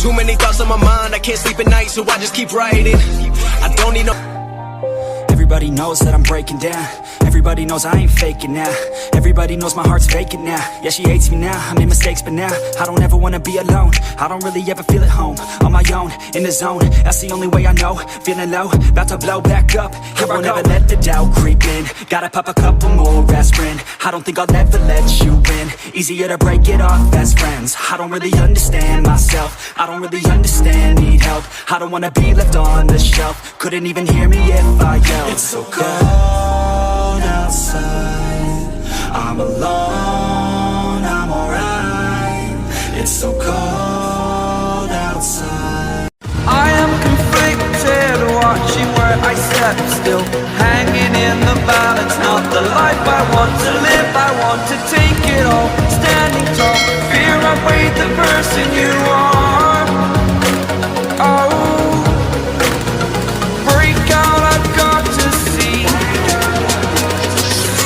Too many thoughts on my mind, I can't sleep at night, so I just keep writing. I don't need no... Everybody knows that I'm breaking down. Everybody knows I ain't faking now. Everybody knows my heart's vacant now. Yeah, she hates me now, I made mistakes, but now I don't ever wanna be alone. I don't really ever feel at home. On my own, in the zone, that's the only way I know. Feeling low, about to blow back up. I won't ever let the doubt creep in. Gotta pop a couple more aspirin. I don't think I'll ever let you in. Easier to break it off best friends. I don't really understand myself. I don't really understand, need help. I don't wanna be left on the shelf. Couldn't even hear me if I yelled. It's so cold outside, I'm alone, I'm alright. It's so cold outside. I am conflicted, watching where I step still, hanging in the balance, not the life I want to live. I want to take it all, standing tall, fear outweighed the person you are. Oh, break out, I've got to see.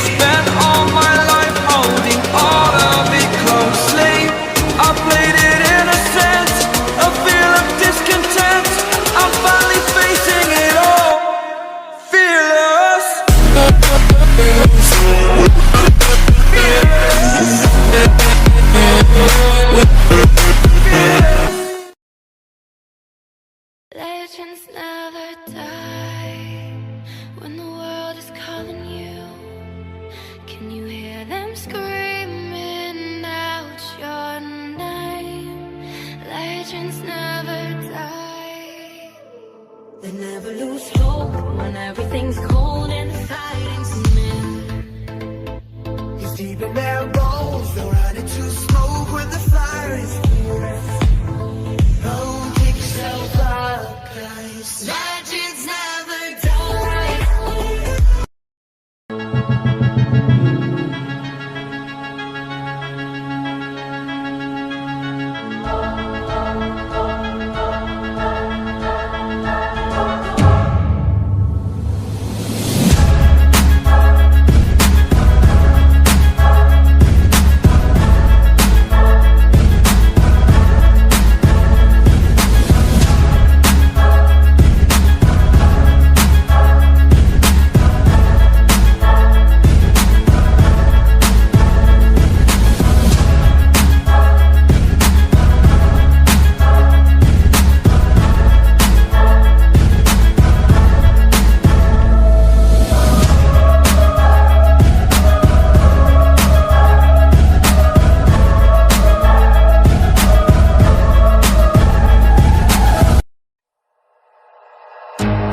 Spent all my life holding all of it closely. I played it innocent, a feel of discontent. I'm finally facing it all, fearless. Legends never die when the world is calling you. Can you hear them screaming out your name? Legends never die. They never lose hope when everything's cold and the fighting's near. It's deep in their bones, they'll run into smoke when the fire is near. Oh, pick yourself up, guys. Legends never die.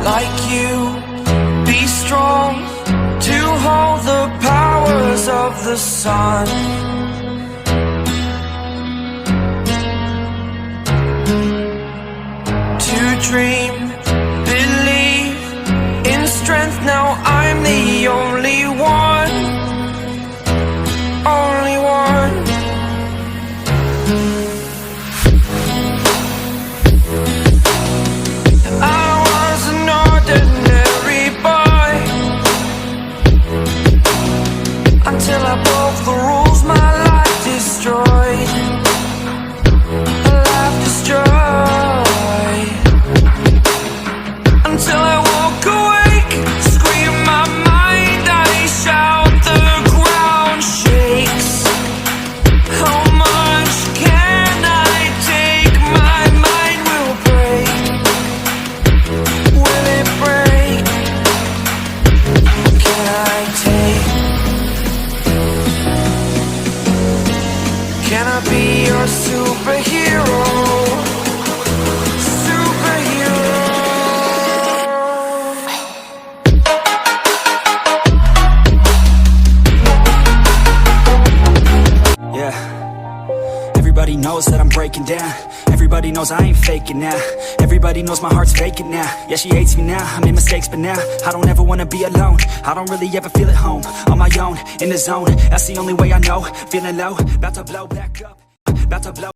Like you, be strong to hold the powers of the sun. To dream, believe in strength. Now I'm the only one, only one. Until I broke the rules, my life destroyed. A life destroyed. Until I woke awake, scream my mind, I shout, the ground shakes. How much can I take? My mind will break. Will it break? Can I take? Can I be your superhero? Superhero. Yeah, everybody knows that I'm breaking down. Everybody knows I ain't faking now. Everybody knows my heart's vacant now. Yeah, she hates me now, I made mistakes, but now I don't ever wanna be alone. I don't really ever feel at home. On my own, in the zone, that's the only way I know. Feeling low, about to blow back up. About to blow